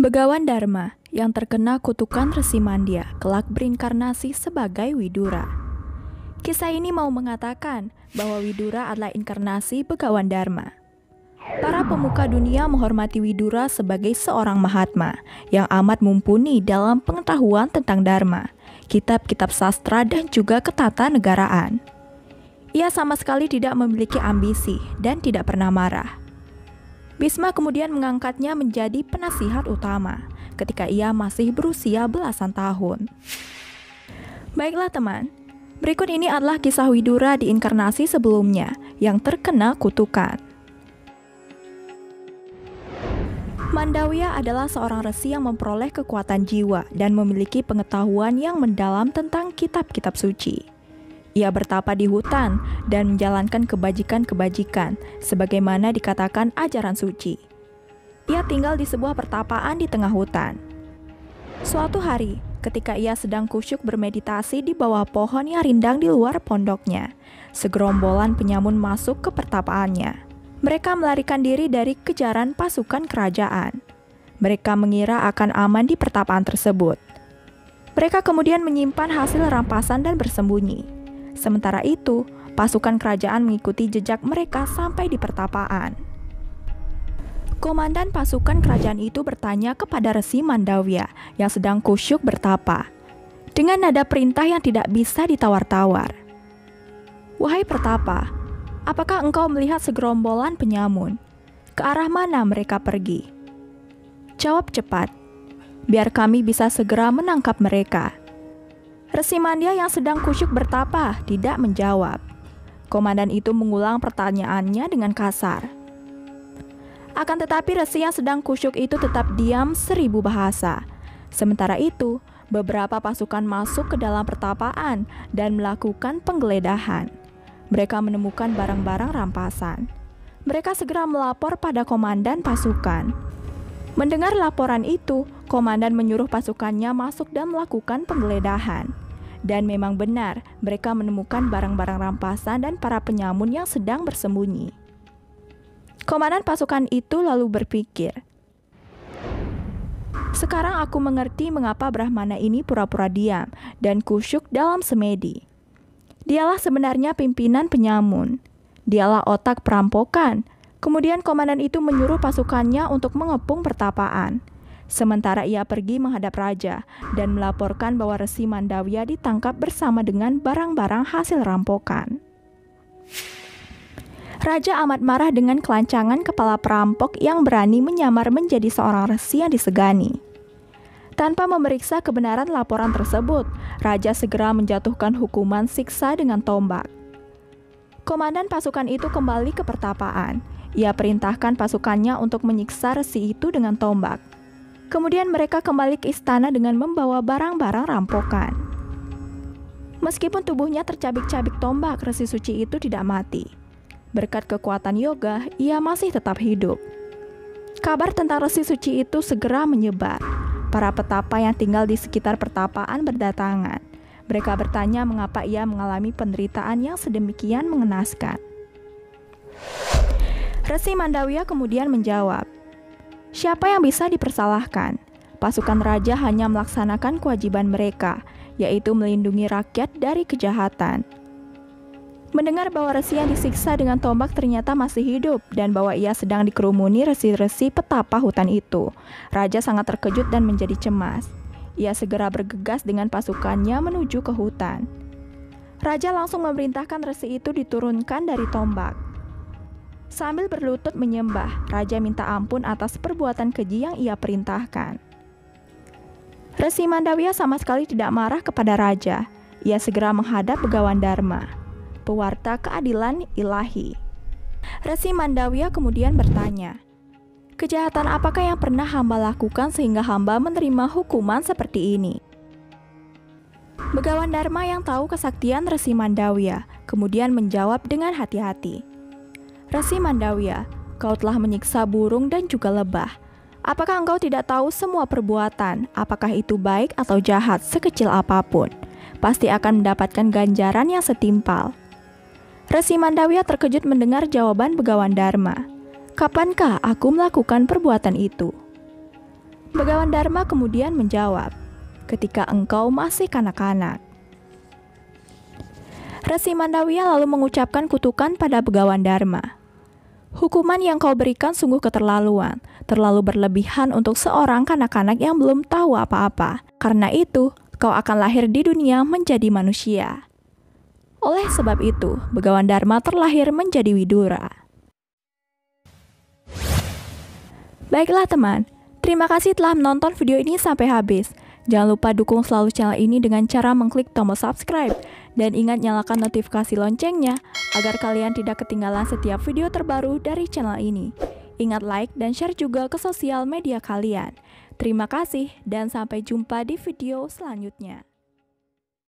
Begawan Dharma yang terkena kutukan Resi Mandya kelak berinkarnasi sebagai Widura. Kisah ini mau mengatakan bahwa Widura adalah inkarnasi Begawan Dharma. Para pemuka dunia menghormati Widura sebagai seorang Mahatma yang amat mumpuni dalam pengetahuan tentang Dharma, kitab-kitab sastra dan juga ketatanegaraan. Ia sama sekali tidak memiliki ambisi dan tidak pernah marah. Bisma kemudian mengangkatnya menjadi penasihat utama ketika ia masih berusia belasan tahun. Baiklah teman, berikut ini adalah kisah Widura di inkarnasi sebelumnya yang terkena kutukan. Mandawya adalah seorang resi yang memperoleh kekuatan jiwa dan memiliki pengetahuan yang mendalam tentang kitab-kitab suci. Ia bertapa di hutan dan menjalankan kebajikan-kebajikan sebagaimana dikatakan ajaran suci. Ia tinggal di sebuah pertapaan di tengah hutan. Suatu hari, ketika ia sedang kusyuk bermeditasi di bawah pohon yang rindang di luar pondoknya, segerombolan penyamun masuk ke pertapaannya. Mereka melarikan diri dari kejaran pasukan kerajaan. Mereka mengira akan aman di pertapaan tersebut. Mereka kemudian menyimpan hasil rampasan dan bersembunyi. Sementara itu, pasukan kerajaan mengikuti jejak mereka sampai di pertapaan. Komandan pasukan kerajaan itu bertanya kepada Resi Mandawya yang sedang kusyuk bertapa, dengan nada perintah yang tidak bisa ditawar-tawar. "Wahai pertapa, apakah engkau melihat segerombolan penyamun? Ke arah mana mereka pergi? Jawab cepat, biar kami bisa segera menangkap mereka." Resi Mandya yang sedang kusyuk bertapa tidak menjawab. Komandan itu mengulang pertanyaannya dengan kasar. Akan tetapi resi yang sedang kusyuk itu tetap diam 1000 bahasa. Sementara itu, beberapa pasukan masuk ke dalam pertapaan dan melakukan penggeledahan. Mereka menemukan barang-barang rampasan. Mereka segera melapor pada komandan pasukan. Mendengar laporan itu, komandan menyuruh pasukannya masuk dan melakukan penggeledahan. Dan memang benar, mereka menemukan barang-barang rampasan dan para penyamun yang sedang bersembunyi. Komandan pasukan itu lalu berpikir, "Sekarang aku mengerti mengapa Brahmana ini pura-pura diam dan kusyuk dalam semedi. Dialah sebenarnya pimpinan penyamun. Dialah otak perampokan." Kemudian komandan itu menyuruh pasukannya untuk mengepung pertapaan. Sementara ia pergi menghadap raja dan melaporkan bahwa Resi Mandawya ditangkap bersama dengan barang-barang hasil rampokan. Raja amat marah dengan kelancangan kepala perampok yang berani menyamar menjadi seorang resi yang disegani. Tanpa memeriksa kebenaran laporan tersebut, raja segera menjatuhkan hukuman siksa dengan tombak. Komandan pasukan itu kembali ke pertapaan. Ia perintahkan pasukannya untuk menyiksa resi itu dengan tombak. Kemudian mereka kembali ke istana dengan membawa barang-barang rampokan. Meskipun tubuhnya tercabik-cabik tombak, resi suci itu tidak mati. Berkat kekuatan yoga, ia masih tetap hidup. Kabar tentang resi suci itu segera menyebar. Para petapa yang tinggal di sekitar pertapaan berdatangan. Mereka bertanya mengapa ia mengalami penderitaan yang sedemikian mengenaskan. Resi Mandawya kemudian menjawab, "Siapa yang bisa dipersalahkan? Pasukan raja hanya melaksanakan kewajiban mereka, yaitu melindungi rakyat dari kejahatan." Mendengar bahwa resi yang disiksa dengan tombak ternyata masih hidup dan bahwa ia sedang dikerumuni resi-resi petapa hutan itu, raja sangat terkejut dan menjadi cemas. Ia segera bergegas dengan pasukannya menuju ke hutan. Raja langsung memerintahkan resi itu diturunkan dari tombak. Sambil berlutut menyembah, raja minta ampun atas perbuatan keji yang ia perintahkan. Resi Mandawya sama sekali tidak marah kepada raja. Ia segera menghadap Begawan Dharma, pewarta keadilan ilahi. Resi Mandawya kemudian bertanya, "Kejahatan apakah yang pernah hamba lakukan sehingga hamba menerima hukuman seperti ini?" Begawan Dharma yang tahu kesaktian Resi Mandawya kemudian menjawab dengan hati-hati, "Resi Mandawya, kau telah menyiksa burung dan juga lebah. Apakah engkau tidak tahu semua perbuatan, apakah itu baik atau jahat sekecil apapun, pasti akan mendapatkan ganjaran yang setimpal?" Resi Mandawya terkejut mendengar jawaban Begawan Dharma. "Kapankah aku melakukan perbuatan itu?" Begawan Dharma kemudian menjawab, ketika engkau masih kanak-kanak. Resi Mandawya lalu mengucapkan kutukan pada Begawan Dharma. Hukuman yang kau berikan sungguh keterlaluan, terlalu berlebihan untuk seorang kanak-kanak yang belum tahu apa-apa. Karena itu, kau akan lahir di dunia menjadi manusia. Oleh sebab itu, Begawan Dharma terlahir menjadi Widura. Baiklah teman, terima kasih telah menonton video ini sampai habis. Jangan lupa dukung selalu channel ini dengan cara mengklik tombol subscribe. Dan ingat nyalakan notifikasi loncengnya, agar kalian tidak ketinggalan setiap video terbaru dari channel ini. Ingat like dan share juga ke sosial media kalian. Terima kasih dan sampai jumpa di video selanjutnya.